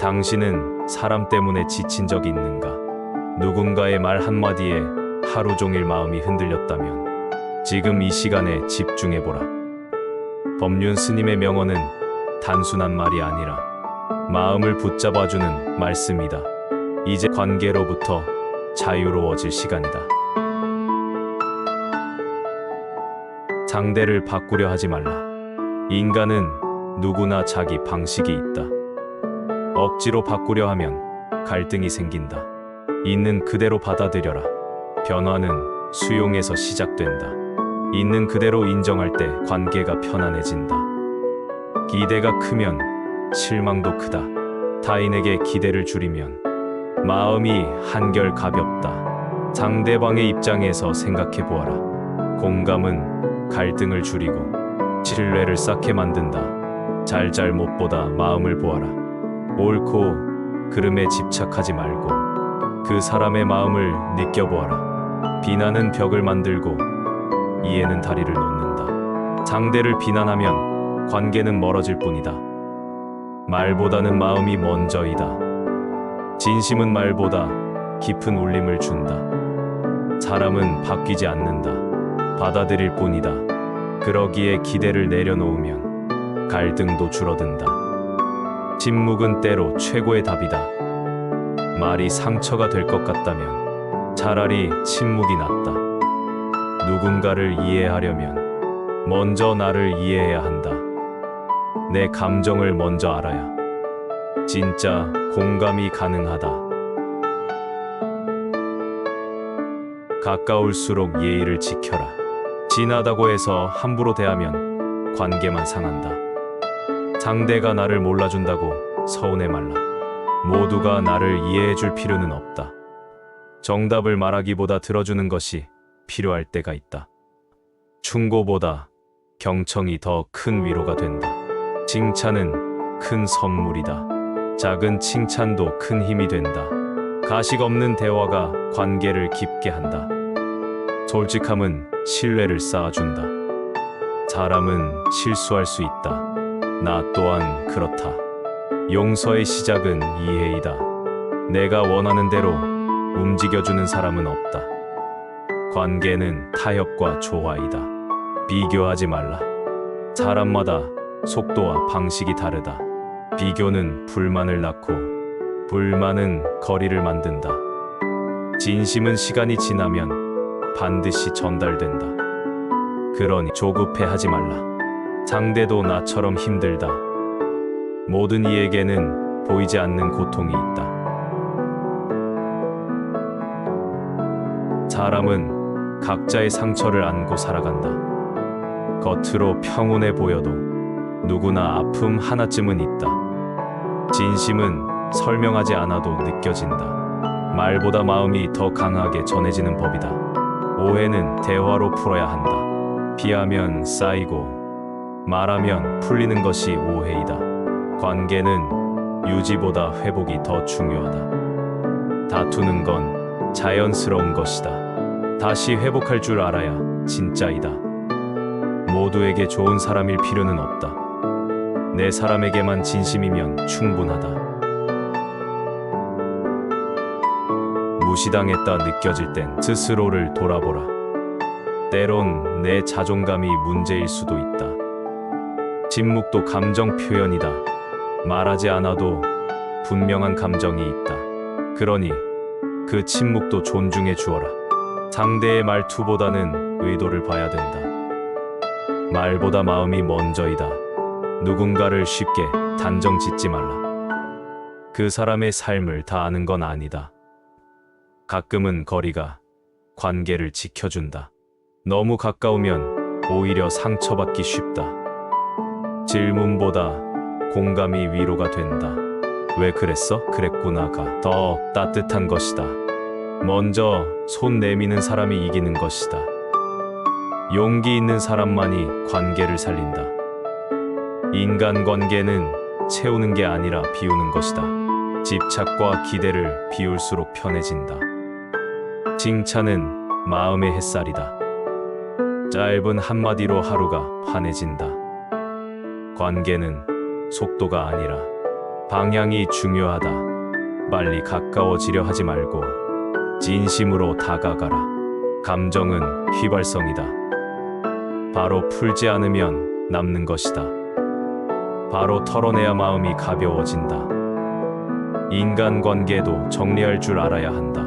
당신은 사람 때문에 지친 적이 있는가? 누군가의 말 한마디에 하루 종일 마음이 흔들렸다면 지금 이 시간에 집중해보라. 법륜 스님의 명언은 단순한 말이 아니라 마음을 붙잡아주는 말씀이다. 이제 관계로부터 자유로워질 시간이다. 상대를 바꾸려 하지 말라. 인간은 누구나 자기 방식이 있다. 억지로 바꾸려 하면 갈등이 생긴다. 있는 그대로 받아들여라. 변화는 수용에서 시작된다. 있는 그대로 인정할 때 관계가 편안해진다. 기대가 크면 실망도 크다. 타인에게 기대를 줄이면 마음이 한결 가볍다. 상대방의 입장에서 생각해 보아라. 공감은 갈등을 줄이고 신뢰를 쌓게 만든다. 잘잘못보다 마음을 보아라. 옳고 그름에 집착하지 말고 그 사람의 마음을 느껴보아라. 비난은 벽을 만들고 이해는 다리를 놓는다. 상대를 비난하면 관계는 멀어질 뿐이다. 말보다는 마음이 먼저이다. 진심은 말보다 깊은 울림을 준다. 사람은 바뀌지 않는다. 받아들일 뿐이다. 그러기에 기대를 내려놓으면 갈등도 줄어든다. 침묵은 때로 최고의 답이다. 말이 상처가 될 것 같다면 차라리 침묵이 낫다. 누군가를 이해하려면 먼저 나를 이해해야 한다. 내 감정을 먼저 알아야 진짜 공감이 가능하다. 가까울수록 예의를 지켜라. 진하다고 해서 함부로 대하면 관계만 상한다. 상대가 나를 몰라준다고 서운해 말라. 모두가 나를 이해해줄 필요는 없다. 정답을 말하기보다 들어주는 것이 필요할 때가 있다. 충고보다 경청이 더 큰 위로가 된다. 칭찬은 큰 선물이다. 작은 칭찬도 큰 힘이 된다. 가식 없는 대화가 관계를 깊게 한다. 솔직함은 신뢰를 쌓아준다. 사람은 실수할 수 있다. 나 또한 그렇다. 용서의 시작은 이해이다. 내가 원하는 대로 움직여주는 사람은 없다. 관계는 타협과 조화이다. 비교하지 말라. 사람마다 속도와 방식이 다르다. 비교는 불만을 낳고 불만은 거리를 만든다. 진심은 시간이 지나면 반드시 전달된다. 그러니 조급해하지 말라. 상대도 나처럼 힘들다. 모든 이에게는 보이지 않는 고통이 있다. 사람은 각자의 상처를 안고 살아간다. 겉으로 평온해 보여도 누구나 아픔 하나쯤은 있다. 진심은 설명하지 않아도 느껴진다. 말보다 마음이 더 강하게 전해지는 법이다. 오해는 대화로 풀어야 한다. 피하면 쌓이고 말하면 풀리는 것이 오해이다. 관계는 유지보다 회복이 더 중요하다. 다투는 건 자연스러운 것이다. 다시 회복할 줄 알아야 진짜이다. 모두에게 좋은 사람일 필요는 없다. 내 사람에게만 진심이면 충분하다. 무시당했다 느껴질 땐 스스로를 돌아보라. 때론 내 자존감이 문제일 수도 있다. 침묵도 감정 표현이다. 말하지 않아도 분명한 감정이 있다. 그러니 그 침묵도 존중해 주어라. 상대의 말투보다는 의도를 봐야 된다. 말보다 마음이 먼저이다. 누군가를 쉽게 단정 짓지 말라. 그 사람의 삶을 다 아는 건 아니다. 가끔은 거리가 관계를 지켜준다. 너무 가까우면 오히려 상처받기 쉽다. 질문보다 공감이 위로가 된다. 왜 그랬어? 그랬구나가 더 따뜻한 것이다. 먼저 손 내미는 사람이 이기는 것이다. 용기 있는 사람만이 관계를 살린다. 인간관계는 채우는 게 아니라 비우는 것이다. 집착과 기대를 비울수록 편해진다. 칭찬은 마음의 햇살이다. 짧은 한마디로 하루가 환해진다. 관계는 속도가 아니라 방향이 중요하다. 빨리 가까워지려 하지 말고 진심으로 다가가라. 감정은 휘발성이다. 바로 풀지 않으면 남는 것이다. 바로 털어내야 마음이 가벼워진다. 인간관계도 정리할 줄 알아야 한다.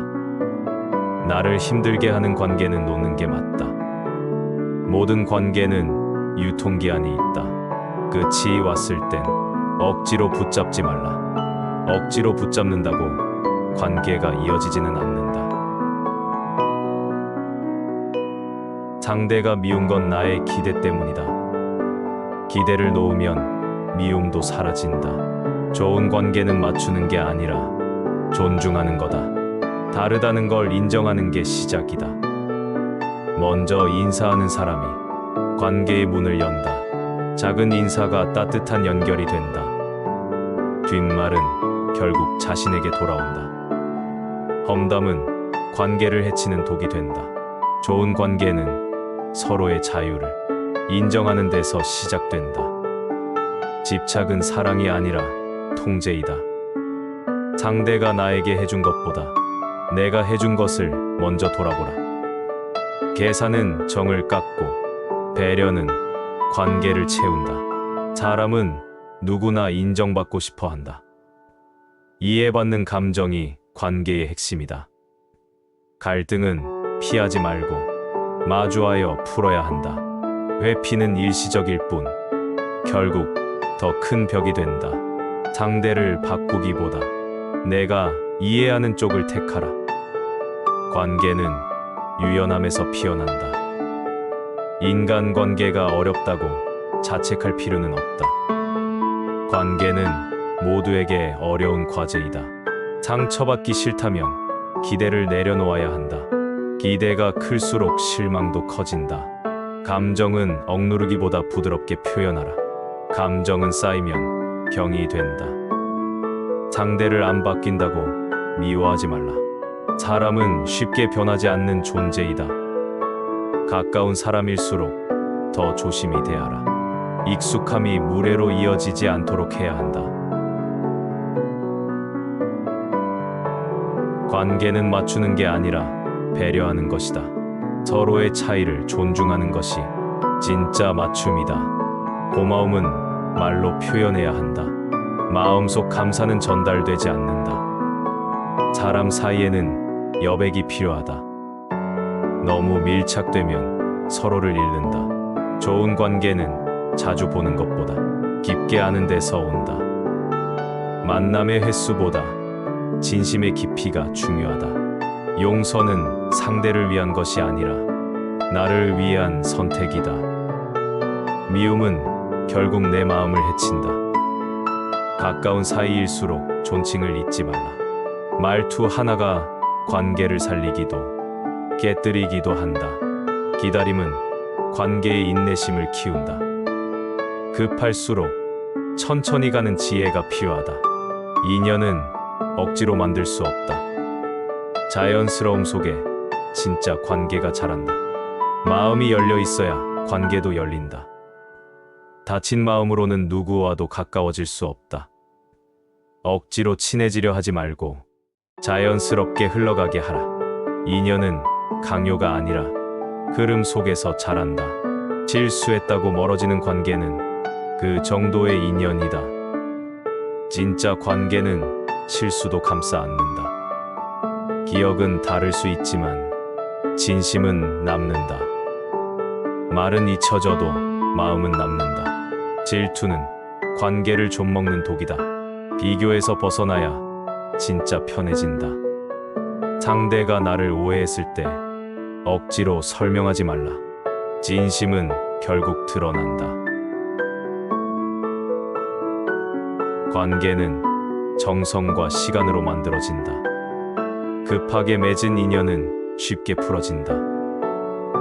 나를 힘들게 하는 관계는 놓는 게 맞다. 모든 관계는 유통기한이 있다. 끝이 왔을 땐 억지로 붙잡지 말라. 억지로 붙잡는다고 관계가 이어지지는 않는다. 상대가 미운 건 나의 기대 때문이다. 기대를 놓으면 미움도 사라진다. 좋은 관계는 맞추는 게 아니라 존중하는 거다. 다르다는 걸 인정하는 게 시작이다. 먼저 인사하는 사람이 관계의 문을 연다. 작은 인사가 따뜻한 연결이 된다. 뒷말은 결국 자신에게 돌아온다. 험담은 관계를 해치는 독이 된다. 좋은 관계는 서로의 자유를 인정하는 데서 시작된다. 집착은 사랑이 아니라 통제이다. 상대가 나에게 해준 것보다 내가 해준 것을 먼저 돌아보라. 계산은 정을 깎고 배려는 관계를 채운다. 사람은 누구나 인정받고 싶어 한다. 이해받는 감정이 관계의 핵심이다. 갈등은 피하지 말고 마주하여 풀어야 한다. 회피는 일시적일 뿐 결국 더 큰 벽이 된다. 상대를 바꾸기보다 내가 이해하는 쪽을 택하라. 관계는 유연함에서 피어난다. 인간관계가 어렵다고 자책할 필요는 없다. 관계는 모두에게 어려운 과제이다. 상처받기 싫다면 기대를 내려놓아야 한다. 기대가 클수록 실망도 커진다. 감정은 억누르기보다 부드럽게 표현하라. 감정은 쌓이면 병이 된다. 상대를 안 바뀐다고 미워하지 말라. 사람은 쉽게 변하지 않는 존재이다. 가까운 사람일수록 더 조심히 대하라. 익숙함이 무례로 이어지지 않도록 해야 한다. 관계는 맞추는 게 아니라 배려하는 것이다. 서로의 차이를 존중하는 것이 진짜 맞춤이다. 고마움은 말로 표현해야 한다. 마음속 감사는 전달되지 않는다. 사람 사이에는 여백이 필요하다. 너무 밀착되면 서로를 잃는다. 좋은 관계는 자주 보는 것보다 깊게 아는 데서 온다. 만남의 횟수보다 진심의 깊이가 중요하다. 용서는 상대를 위한 것이 아니라 나를 위한 선택이다. 미움은 결국 내 마음을 해친다. 가까운 사이일수록 존칭을 잊지 말라. 말투 하나가 관계를 살리기도 깨뜨리기도 한다. 기다림은 관계의 인내심을 키운다. 급할수록 천천히 가는 지혜가 필요하다. 인연은 억지로 만들 수 없다. 자연스러움 속에 진짜 관계가 자란다. 마음이 열려 있어야 관계도 열린다. 다친 마음으로는 누구와도 가까워질 수 없다. 억지로 친해지려 하지 말고 자연스럽게 흘러가게 하라. 인연은 강요가 아니라 흐름 속에서 자란다. 실수했다고 멀어지는 관계는 그 정도의 인연이다. 진짜 관계는 실수도 감싸 안는다. 기억은 다를 수 있지만 진심은 남는다. 말은 잊혀져도 마음은 남는다. 질투는 관계를 좀먹는 독이다. 비교에서 벗어나야 진짜 편해진다. 상대가 나를 오해했을 때 억지로 설명하지 말라. 진심은 결국 드러난다. 관계는 정성과 시간으로 만들어진다. 급하게 맺은 인연은 쉽게 풀어진다.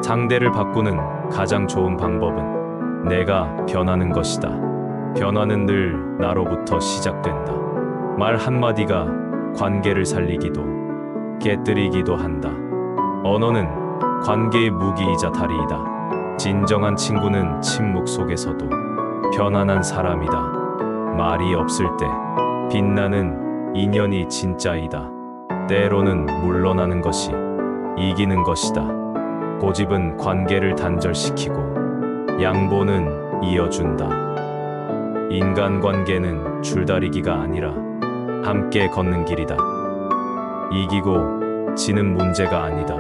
상대를 바꾸는 가장 좋은 방법은 내가 변하는 것이다. 변화는 늘 나로부터 시작된다. 말 한마디가 관계를 살리기도 깨뜨리기도 한다. 언어는 관계의 무기이자 다리이다. 진정한 친구는 침묵 속에서도 편안한 사람이다. 말이 없을 때 빛나는 인연이 진짜이다. 때로는 물러나는 것이 이기는 것이다. 고집은 관계를 단절시키고 양보는 이어준다. 인간관계는 줄다리기가 아니라 함께 걷는 길이다. 이기고 지는 문제가 아니다.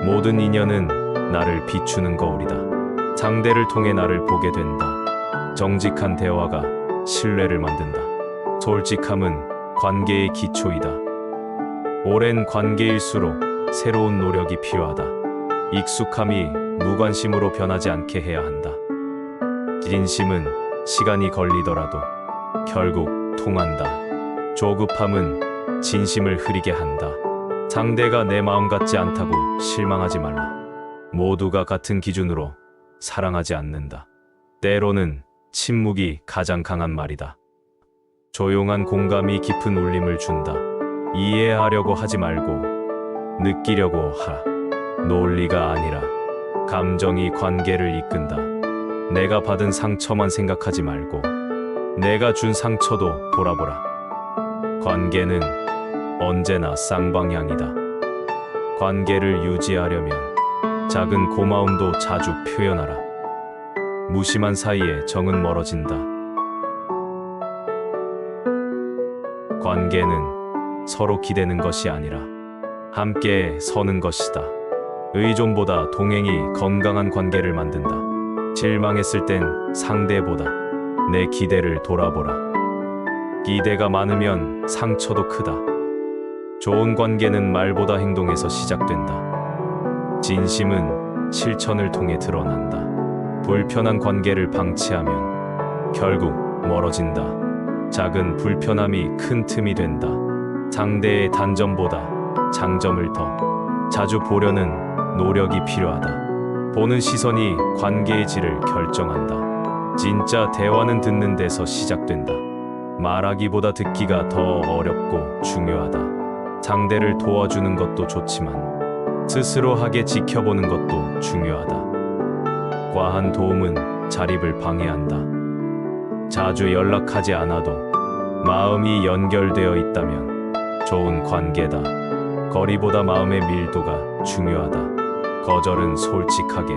모든 인연은 나를 비추는 거울이다. 상대를 통해 나를 보게 된다. 정직한 대화가 신뢰를 만든다. 솔직함은 관계의 기초이다. 오랜 관계일수록 새로운 노력이 필요하다. 익숙함이 무관심으로 변하지 않게 해야 한다. 진심은 시간이 걸리더라도 결국 통한다. 조급함은 진심을 흐리게 한다. 상대가 내 마음 같지 않다고 실망하지 말라. 모두가 같은 기준으로 사랑하지 않는다. 때로는 침묵이 가장 강한 말이다. 조용한 공감이 깊은 울림을 준다. 이해하려고 하지 말고 느끼려고 하라. 논리가 아니라 감정이 관계를 이끈다. 내가 받은 상처만 생각하지 말고 내가 준 상처도 돌아보라. 관계는 언제나 쌍방향이다. 관계를 유지하려면 작은 고마움도 자주 표현하라. 무심한 사이에 정은 멀어진다. 관계는 서로 기대는 것이 아니라 함께 서는 것이다. 의존보다 동행이 건강한 관계를 만든다. 실망했을 땐 상대보다 내 기대를 돌아보라. 기대가 많으면 상처도 크다. 좋은 관계는 말보다 행동에서 시작된다. 진심은 실천을 통해 드러난다. 불편한 관계를 방치하면 결국 멀어진다. 작은 불편함이 큰 틈이 된다. 상대의 단점보다 장점을 더 자주 보려는 노력이 필요하다. 보는 시선이 관계의 질을 결정한다. 진짜 대화는 듣는 데서 시작된다. 말하기보다 듣기가 더 어렵고 중요하다. 상대를 도와주는 것도 좋지만 스스로하게 지켜보는 것도 중요하다. 과한 도움은 자립을 방해한다. 자주 연락하지 않아도 마음이 연결되어 있다면 좋은 관계다. 거리보다 마음의 밀도가 중요하다. 거절은 솔직하게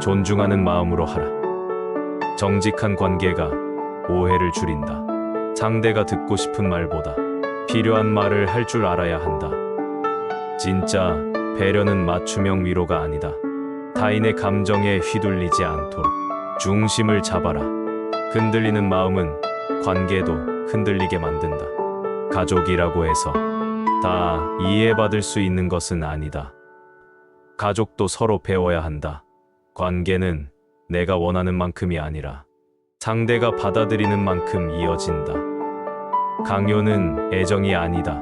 존중하는 마음으로 하라. 정직한 관계가 오해를 줄인다. 상대가 듣고 싶은 말보다 필요한 말을 할 줄 알아야 한다. 진짜 배려는 맞춤형 위로가 아니다. 타인의 감정에 휘둘리지 않도록 중심을 잡아라. 흔들리는 마음은 관계도 흔들리게 만든다. 가족이라고 해서 다 이해받을 수 있는 것은 아니다. 가족도 서로 배워야 한다. 관계는 내가 원하는 만큼이 아니라 상대가 받아들이는 만큼 이어진다. 강요는 애정이 아니다.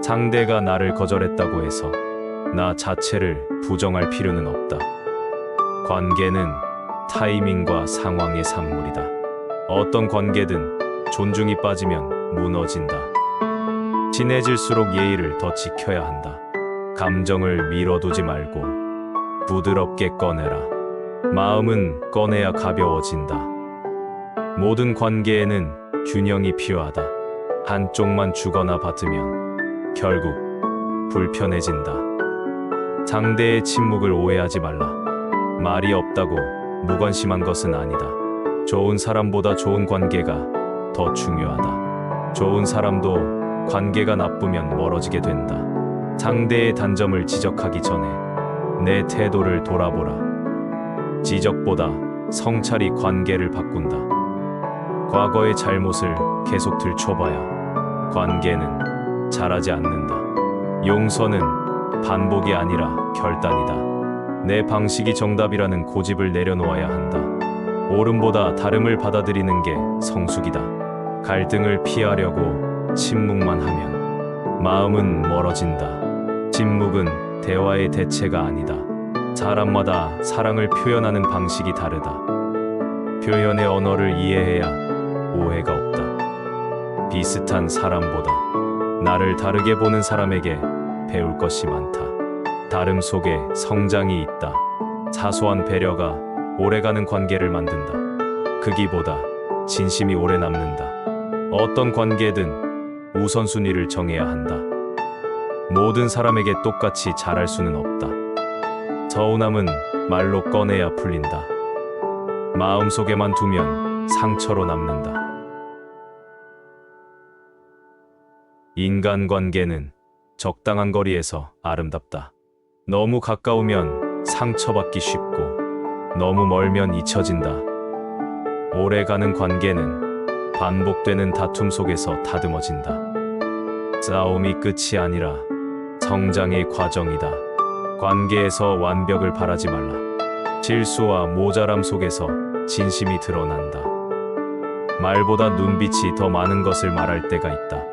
상대가 나를 거절했다고 해서 나 자체를 부정할 필요는 없다. 관계는 타이밍과 상황의 산물이다. 어떤 관계든 존중이 빠지면 무너진다. 친해질수록 예의를 더 지켜야 한다. 감정을 밀어두지 말고 부드럽게 꺼내라. 마음은 꺼내야 가벼워진다. 모든 관계에는 균형이 필요하다. 한쪽만 주거나 받으면 결국 불편해진다. 상대의 침묵을 오해하지 말라. 말이 없다고 무관심한 것은 아니다. 좋은 사람보다 좋은 관계가 더 중요하다. 좋은 사람도 관계가 나쁘면 멀어지게 된다. 상대의 단점을 지적하기 전에 내 태도를 돌아보라. 지적보다 성찰이 관계를 바꾼다. 과거의 잘못을 계속 들춰봐야 관계는 자라지 않는다. 용서는 반복이 아니라 결단이다. 내 방식이 정답이라는 고집을 내려놓아야 한다. 옳음보다 다름을 받아들이는 게 성숙이다. 갈등을 피하려고 침묵만 하면 마음은 멀어진다. 침묵은 대화의 대체가 아니다. 사람마다 사랑을 표현하는 방식이 다르다. 표현의 언어를 이해해야 오해가 없다. 비슷한 사람보다 나를 다르게 보는 사람에게 배울 것이 많다. 다름 속에 성장이 있다. 사소한 배려가 오래가는 관계를 만든다. 크기보다 진심이 오래 남는다. 어떤 관계든 우선순위를 정해야 한다. 모든 사람에게 똑같이 잘할 수는 없다. 서운함은 말로 꺼내야 풀린다. 마음속에만 두면 상처로 남는다. 인간관계는 적당한 거리에서 아름답다. 너무 가까우면 상처받기 쉽고 너무 멀면 잊혀진다. 오래가는 관계는 반복되는 다툼 속에서 다듬어진다. 싸움이 끝이 아니라 성장의 과정이다. 관계에서 완벽을 바라지 말라. 실수와 모자람 속에서 진심이 드러난다. 말보다 눈빛이 더 많은 것을 말할 때가 있다.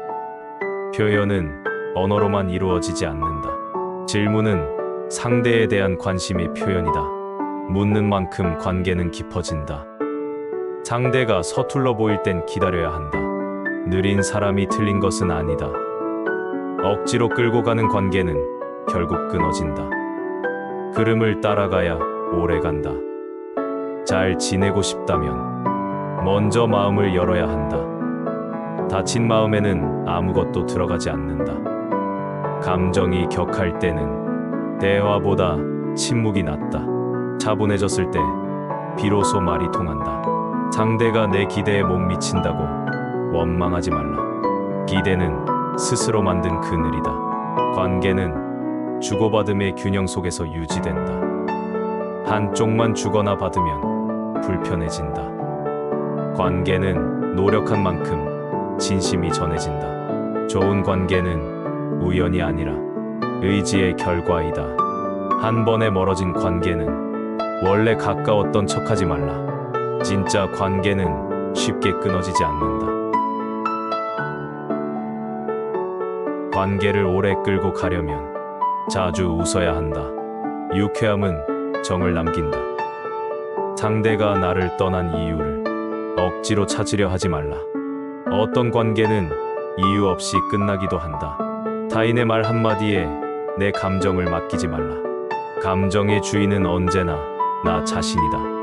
표현은 언어로만 이루어지지 않는다. 질문은 상대에 대한 관심의 표현이다. 묻는 만큼 관계는 깊어진다. 상대가 서툴러 보일 땐 기다려야 한다. 느린 사람이 틀린 것은 아니다. 억지로 끌고 가는 관계는 결국 끊어진다. 흐름을 따라가야 오래 간다. 잘 지내고 싶다면 먼저 마음을 열어야 한다. 다친 마음에는 아무것도 들어가지 않는다. 감정이 격할 때는 대화보다 침묵이 낫다. 차분해졌을 때 비로소 말이 통한다. 상대가 내 기대에 못 미친다고 원망하지 말라. 기대는 스스로 만든 그늘이다. 관계는 주고받음의 균형 속에서 유지된다. 한쪽만 주거나 받으면 불편해진다. 관계는 노력한 만큼 진심이 전해진다. 좋은 관계는 우연이 아니라 의지의 결과이다. 한 번에 멀어진 관계는 원래 가까웠던 척하지 말라. 진짜 관계는 쉽게 끊어지지 않는다. 관계를 오래 끌고 가려면 자주 웃어야 한다. 유쾌함은 정을 남긴다. 상대가 나를 떠난 이유를 억지로 찾으려 하지 말라. 어떤 관계는 이유 없이 끝나기도 한다. 타인의 말 한마디에 내 감정을 맡기지 말라. 감정의 주인은 언제나 나 자신이다.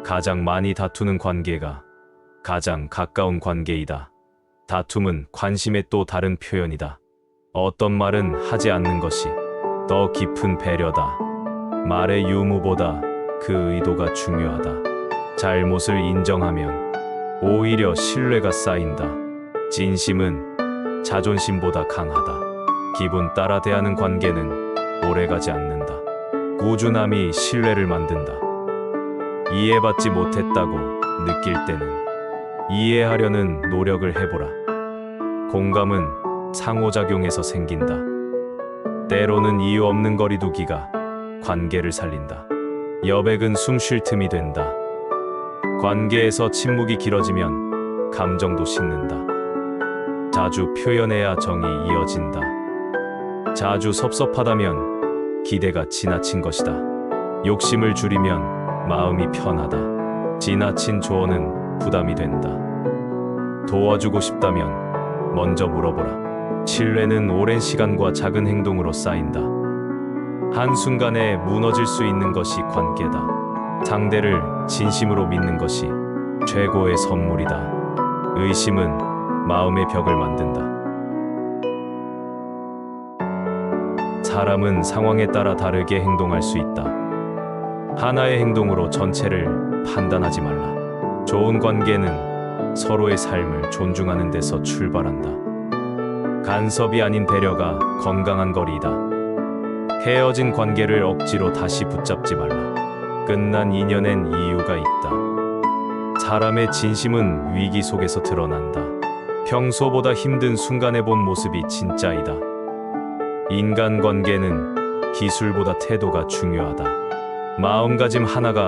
가장 많이 다투는 관계가 가장 가까운 관계이다. 다툼은 관심의 또 다른 표현이다. 어떤 말은 하지 않는 것이 더 깊은 배려다. 말의 유무보다 그 의도가 중요하다. 잘못을 인정하면 오히려 신뢰가 쌓인다. 진심은 자존심보다 강하다. 기분 따라 대하는 관계는 오래가지 않는다. 꾸준함이 신뢰를 만든다. 이해받지 못했다고 느낄 때는 이해하려는 노력을 해보라. 공감은 상호작용에서 생긴다. 때로는 이유 없는 거리두기가 관계를 살린다. 여백은 숨 쉴 틈이 된다. 관계에서 침묵이 길어지면 감정도 식는다. 자주 표현해야 정이 이어진다. 자주 섭섭하다면 기대가 지나친 것이다. 욕심을 줄이면 마음이 편하다. 지나친 조언은 부담이 된다. 도와주고 싶다면 먼저 물어보라. 신뢰는 오랜 시간과 작은 행동으로 쌓인다. 한순간에 무너질 수 있는 것이 관계다. 상대를 진심으로 믿는 것이 최고의 선물이다. 의심은 마음의 벽을 만든다. 사람은 상황에 따라 다르게 행동할 수 있다. 하나의 행동으로 전체를 판단하지 말라. 좋은 관계는 서로의 삶을 존중하는 데서 출발한다. 간섭이 아닌 배려가 건강한 거리이다. 헤어진 관계를 억지로 다시 붙잡지 말라. 끝난 인연엔 이유가 있다. 사람의 진심은 위기 속에서 드러난다. 평소보다 힘든 순간에 본 모습이 진짜이다. 인간관계는 기술보다 태도가 중요하다. 마음가짐 하나가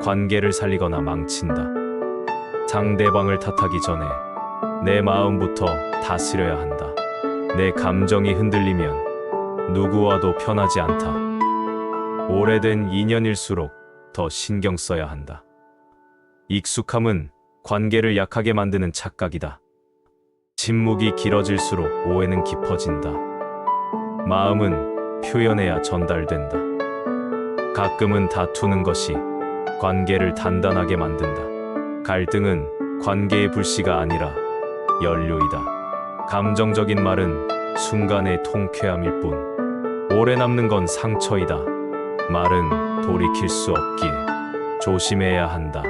관계를 살리거나 망친다. 상대방을 탓하기 전에 내 마음부터 다스려야 한다. 내 감정이 흔들리면 누구와도 편하지 않다. 오래된 인연일수록 더 신경 써야 한다. 익숙함은 관계를 약하게 만드는 착각이다. 침묵이 길어질수록 오해는 깊어진다. 마음은 표현해야 전달된다. 가끔은 다투는 것이 관계를 단단하게 만든다. 갈등은 관계의 불씨가 아니라 연료이다. 감정적인 말은 순간의 통쾌함일 뿐, 오래 남는 건 상처이다. 말은 돌이킬 수 없기에 조심해야 한다.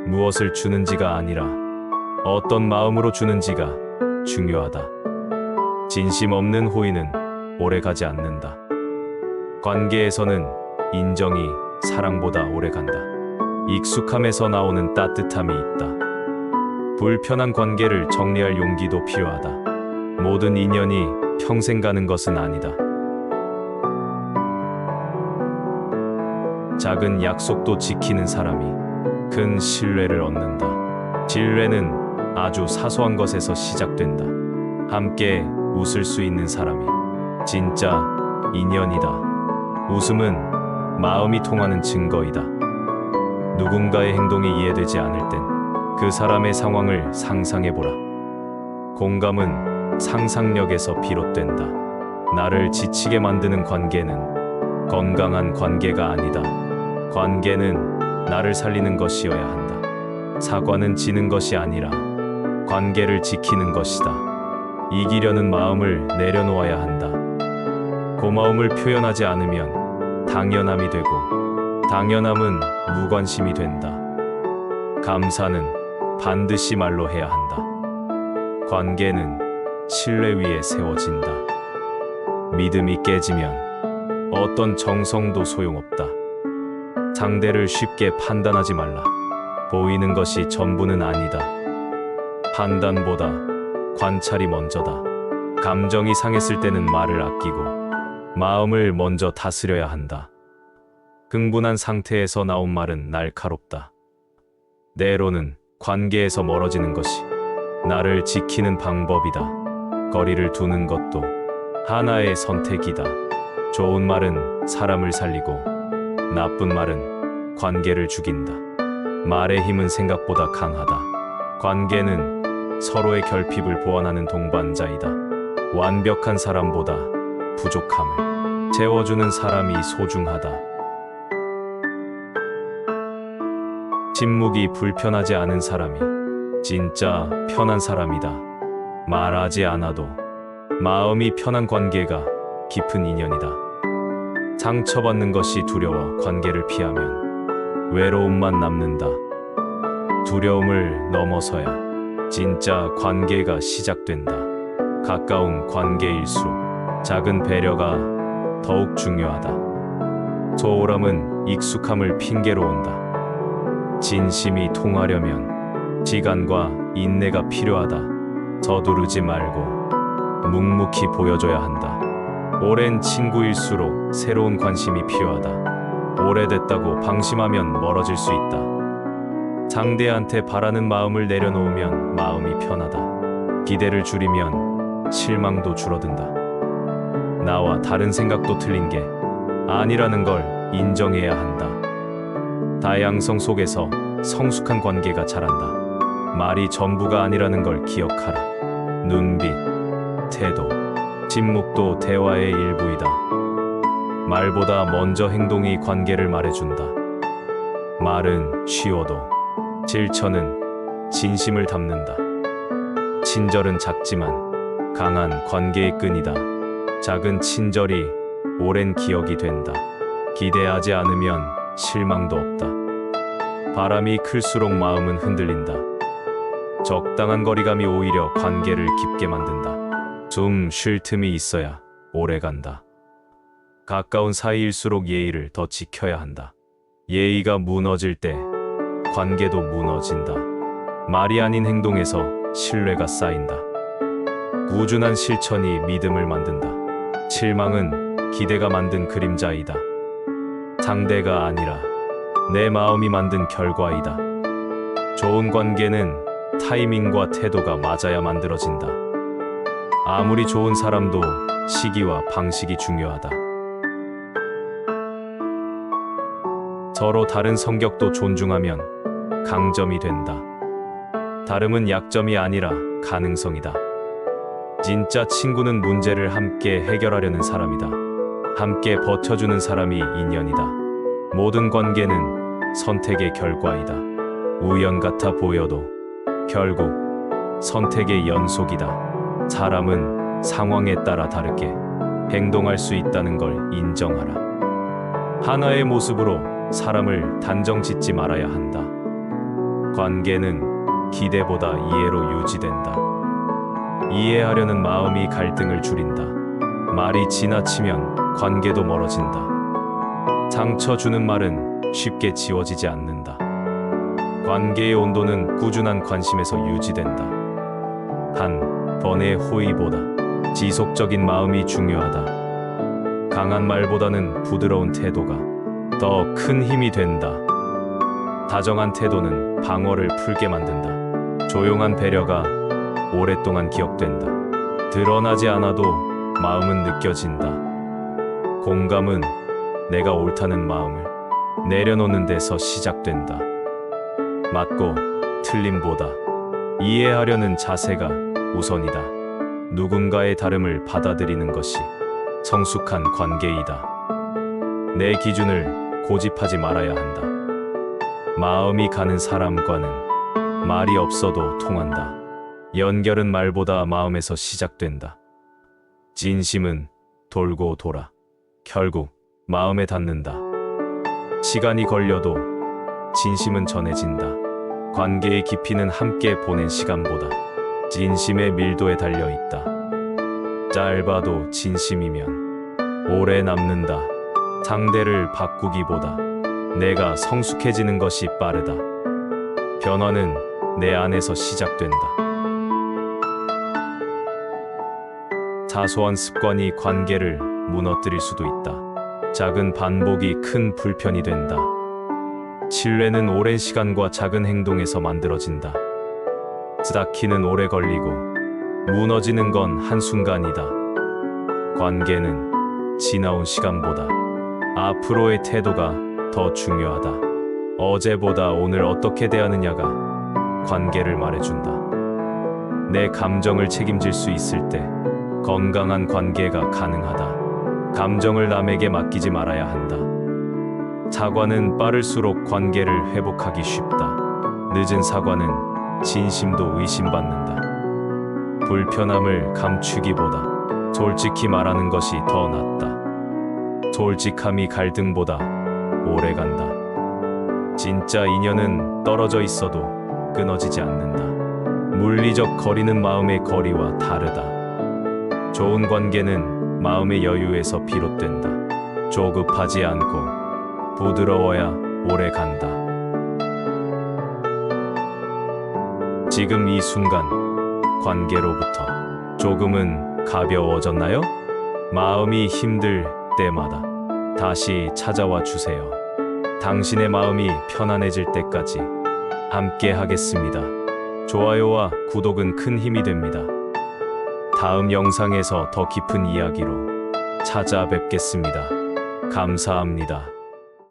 무엇을 주는지가 아니라 어떤 마음으로 주는지가 중요하다. 진심 없는 호의는 오래가지 않는다. 관계에서는 인정이 사랑보다 오래간다. 익숙함에서 나오는 따뜻함이 있다. 불편한 관계를 정리할 용기도 필요하다. 모든 인연이 평생 가는 것은 아니다. 작은 약속도 지키는 사람이 큰 신뢰를 얻는다. 신뢰는 아주 사소한 것에서 시작된다. 함께 웃을 수 있는 사람이 진짜 인연이다. 웃음은 마음이 통하는 증거이다. 누군가의 행동이 이해되지 않을 땐 그 사람의 상황을 상상해보라. 공감은 상상력에서 비롯된다. 나를 지치게 만드는 관계는 건강한 관계가 아니다. 관계는 나를 살리는 것이어야 한다. 사과는 지는 것이 아니라 관계를 지키는 것이다. 이기려는 마음을 내려놓아야 한다. 고마움을 표현하지 않으면 당연함이 되고, 당연함은 무관심이 된다. 감사는 반드시 말로 해야 한다. 관계는 신뢰 위에 세워진다. 믿음이 깨지면 어떤 정성도 소용없다. 상대를 쉽게 판단하지 말라. 보이는 것이 전부는 아니다. 판단보다 관찰이 먼저다. 감정이 상했을 때는 말을 아끼고 마음을 먼저 다스려야 한다. 흥분한 상태에서 나온 말은 날카롭다. 때로는 관계에서 멀어지는 것이 나를 지키는 방법이다. 거리를 두는 것도 하나의 선택이다. 좋은 말은 사람을 살리고 나쁜 말은 관계를 죽인다. 말의 힘은 생각보다 강하다. 관계는 서로의 결핍을 보완하는 동반자이다. 완벽한 사람보다 부족함을 채워주는 사람이 소중하다. 침묵이 불편하지 않은 사람이 진짜 편한 사람이다. 말하지 않아도 마음이 편한 관계가 깊은 인연이다. 상처받는 것이 두려워 관계를 피하면 외로움만 남는다. 두려움을 넘어서야 진짜 관계가 시작된다. 가까운 관계일수록 작은 배려가 더욱 중요하다. 소홀함은 익숙함을 핑계로 온다. 진심이 통하려면 시간과 인내가 필요하다. 서두르지 말고 묵묵히 보여줘야 한다. 오랜 친구일수록 새로운 관심이 필요하다. 오래됐다고 방심하면 멀어질 수 있다. 상대한테 바라는 마음을 내려놓으면 마음이 편하다. 기대를 줄이면 실망도 줄어든다. 나와 다른 생각도 틀린 게 아니라는 걸 인정해야 한다. 다양성 속에서 성숙한 관계가 자란다. 말이 전부가 아니라는 걸 기억하라. 눈빛, 태도, 침묵도 대화의 일부이다. 말보다 먼저 행동이 관계를 말해준다. 말은 쉬워도 실천은 진심을 담는다. 친절은 작지만 강한 관계의 끈이다. 작은 친절이 오랜 기억이 된다. 기대하지 않으면 실망도 없다. 바람이 클수록 마음은 흔들린다. 적당한 거리감이 오히려 관계를 깊게 만든다. 숨 쉴 틈이 있어야 오래 간다. 가까운 사이일수록 예의를 더 지켜야 한다. 예의가 무너질 때 관계도 무너진다. 말이 아닌 행동에서 신뢰가 쌓인다. 꾸준한 실천이 믿음을 만든다. 실망은 기대가 만든 그림자이다. 상대가 아니라 내 마음이 만든 결과이다. 좋은 관계는 타이밍과 태도가 맞아야 만들어진다. 아무리 좋은 사람도 시기와 방식이 중요하다. 서로 다른 성격도 존중하면 강점이 된다. 다름은 약점이 아니라 가능성이다. 진짜 친구는 문제를 함께 해결하려는 사람이다. 함께 버텨주는 사람이 인연이다. 모든 관계는 선택의 결과이다. 우연 같아 보여도 결국 선택의 연속이다. 사람은 상황에 따라 다르게 행동할 수 있다는 걸 인정하라. 하나의 모습으로 사람을 단정 짓지 말아야 한다. 관계는 기대보다 이해로 유지된다. 이해하려는 마음이 갈등을 줄인다. 말이 지나치면 관계도 멀어진다. 상처 주는 말은 쉽게 지워지지 않는다. 관계의 온도는 꾸준한 관심에서 유지된다. 한 번의 호의보다 지속적인 마음이 중요하다. 강한 말보다는 부드러운 태도가 더 큰 힘이 된다. 다정한 태도는 방어를 풀게 만든다. 조용한 배려가 오랫동안 기억된다. 드러나지 않아도 마음은 느껴진다. 공감은 내가 옳다는 마음을 내려놓는 데서 시작된다. 맞고 틀림보다 이해하려는 자세가 우선이다. 누군가의 다름을 받아들이는 것이 성숙한 관계이다. 내 기준을 고집하지 말아야 한다. 마음이 가는 사람과는 말이 없어도 통한다. 연결은 말보다 마음에서 시작된다. 진심은 돌고 돌아 결국 마음에 닿는다. 시간이 걸려도 진심은 전해진다. 관계의 깊이는 함께 보낸 시간보다 진심의 밀도에 달려 있다. 짧아도 진심이면 오래 남는다. 상대를 바꾸기보다 내가 성숙해지는 것이 빠르다. 변화는 내 안에서 시작된다. 사소한 습관이 관계를 무너뜨릴 수도 있다. 작은 반복이 큰 불편이 된다. 신뢰는 오랜 시간과 작은 행동에서 만들어진다. 쌓기는 오래 걸리고 무너지는 건 한순간이다. 관계는 지나온 시간보다 앞으로의 태도가 더 중요하다. 어제보다 오늘 어떻게 대하느냐가 관계를 말해준다. 내 감정을 책임질 수 있을 때 건강한 관계가 가능하다. 감정을 남에게 맡기지 말아야 한다. 사과는 빠를수록 관계를 회복하기 쉽다. 늦은 사과는 진심도 의심받는다. 불편함을 감추기보다 솔직히 말하는 것이 더 낫다. 솔직함이 갈등보다 오래 간다. 진짜 인연은 떨어져 있어도 끊어지지 않는다. 물리적 거리는 마음의 거리와 다르다. 좋은 관계는 마음의 여유에서 비롯된다. 조급하지 않고 부드러워야 오래 간다. 지금 이 순간 관계로부터 조금은 가벼워졌나요? 마음이 힘들 때마다 다시 찾아와 주세요. 당신의 마음이 편안해질 때까지 함께 하겠습니다. 좋아요와 구독은 큰 힘이 됩니다. 다음 영상에서 더 깊은 이야기로 찾아뵙겠습니다. 감사합니다.